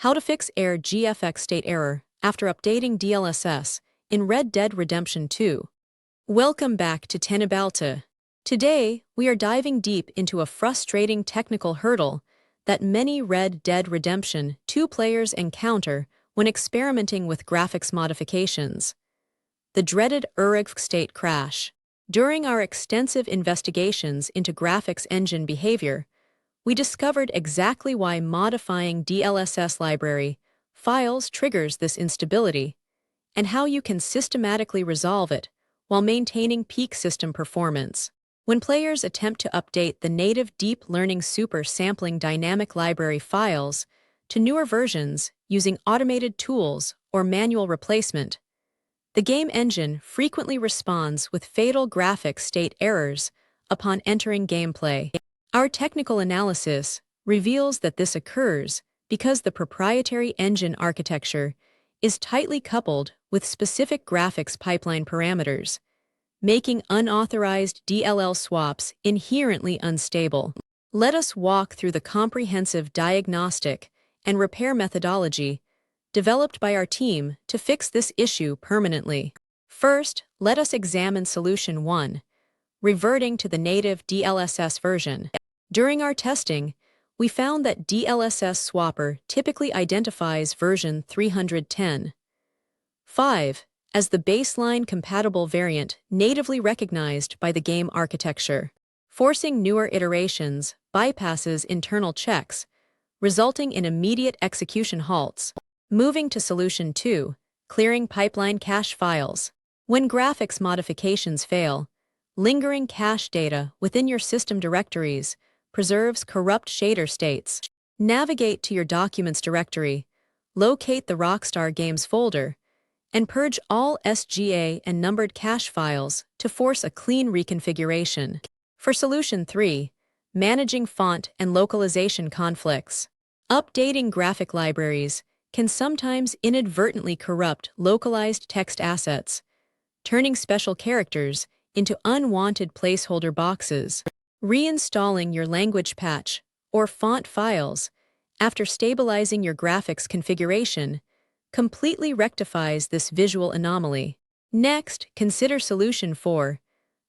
How to fix ERR GFX STATE error after updating Dlss in Red Dead Redemption 2. Welcome back to Teknobalta. Today, we are diving deep into a frustrating technical hurdle that many Red Dead Redemption 2 players encounter when experimenting with graphics modifications. The dreaded ERR GFX STATE crash. During our extensive investigations into graphics engine behavior, we discovered exactly why modifying Dlss library files triggers this instability, and how you can systematically resolve it while maintaining peak system performance. When players attempt to update the native deep learning super sampling dynamic library files to newer versions using automated tools or manual replacement, the game engine frequently responds with fatal graphics state errors upon entering gameplay. Our technical analysis reveals that this occurs because the proprietary engine architecture is tightly coupled with specific graphics pipeline parameters, making unauthorized DLL swaps inherently unstable. Let us walk through the comprehensive diagnostic and repair methodology developed by our team to fix this issue permanently. First, let us examine Solution 1, reverting to the native Dlss version. During our testing, we found that Dlss Swapper typically identifies version 310.5 as the baseline compatible variant natively recognized by the game architecture. Forcing newer iterations bypasses internal checks, resulting in immediate execution halts. Moving to Solution 2, clearing pipeline cache files. When graphics modifications fail, lingering cache data within your system directories preserves corrupt shader states. Navigate to your Documents directory, locate the Rockstar Games folder, and purge all SGA and numbered cache files to force a clean reconfiguration. For Solution 3, managing font and localization conflicts. Updating graphic libraries can sometimes inadvertently corrupt localized text assets, turning special characters into unwanted placeholder boxes. Reinstalling your language patch or font files after stabilizing your graphics configuration completely rectifies this visual anomaly. Next, consider Solution 4,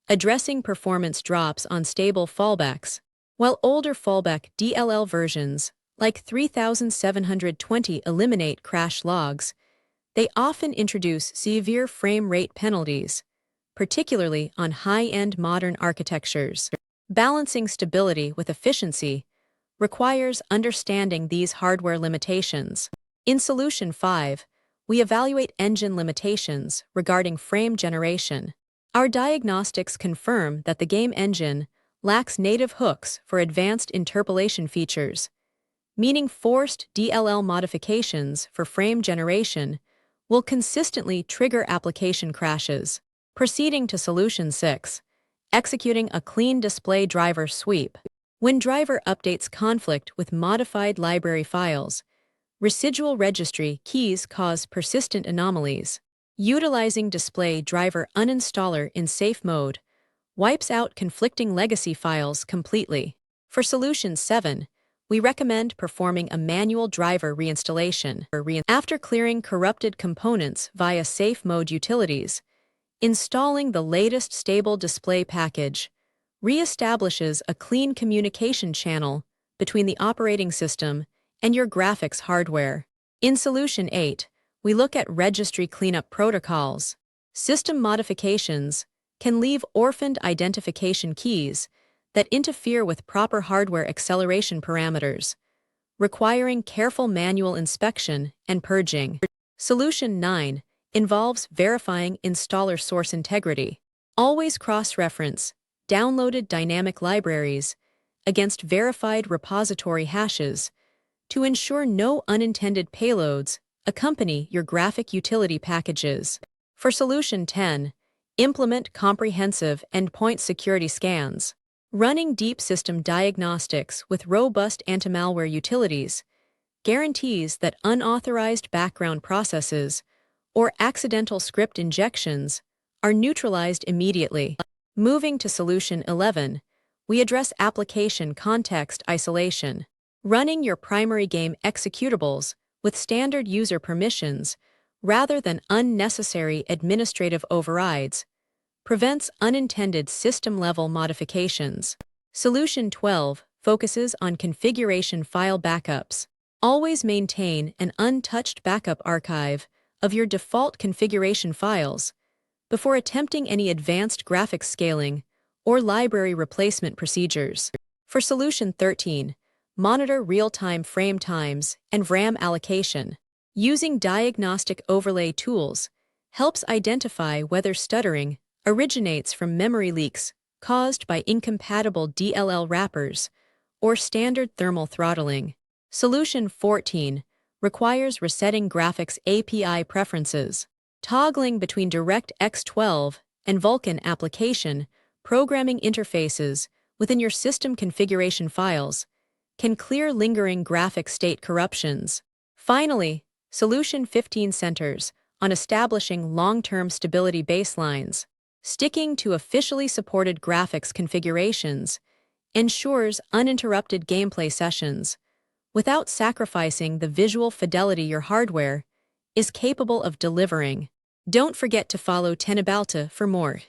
addressing performance drops on stable fallbacks. While older fallback DLL versions like 3720 eliminate crash logs, they often introduce severe frame rate penalties, particularly on high-end modern architectures. Balancing stability with efficiency requires understanding these hardware limitations. In Solution 5, we evaluate engine limitations regarding frame generation. Our diagnostics confirm that the game engine lacks native hooks for advanced interpolation features, meaning forced DLL modifications for frame generation will consistently trigger application crashes. Proceeding to Solution 6, executing a clean display driver sweep. When driver updates conflict with modified library files, residual registry keys cause persistent anomalies. Utilizing display driver uninstaller in safe mode wipes out conflicting legacy files completely. For Solution 7, we recommend performing a manual driver reinstallation. After clearing corrupted components via safe mode utilities, installing the latest stable display package reestablishes a clean communication channel between the operating system and your graphics hardware. In Solution 8, we look at registry cleanup protocols. System modifications can leave orphaned identification keys that interfere with proper hardware acceleration parameters, requiring careful manual inspection and purging. Solution 9 involves verifying installer source integrity. Always cross-reference downloaded dynamic libraries against verified repository hashes to ensure no unintended payloads accompany your graphic utility packages. For Solution 10, implement comprehensive endpoint security scans. Running deep system diagnostics with robust anti-malware utilities guarantees that unauthorized background processes or accidental script injections are neutralized immediately. Moving to Solution 11, we address application context isolation. Running your primary game executables with standard user permissions rather than unnecessary administrative overrides, prevents unintended system-level modifications. Solution 12 focuses on configuration file backups. Always maintain an untouched backup archive of your default configuration files before attempting any advanced graphics scaling or library replacement procedures. For Solution 13, monitor real-time frame times and VRAM allocation. Using diagnostic overlay tools helps identify whether stuttering originates from memory leaks caused by incompatible DLL wrappers or standard thermal throttling. Solution 14 requires resetting graphics API preferences. Toggling between DirectX 12 and Vulkan application programming interfaces within your system configuration files can clear lingering graphic state corruptions. Finally, Solution 15 centers on establishing long-term stability baselines. Sticking to officially supported graphics configurations ensures uninterrupted gameplay sessions without sacrificing the visual fidelity your hardware is capable of delivering. Don't forget to follow Teknobalta for more.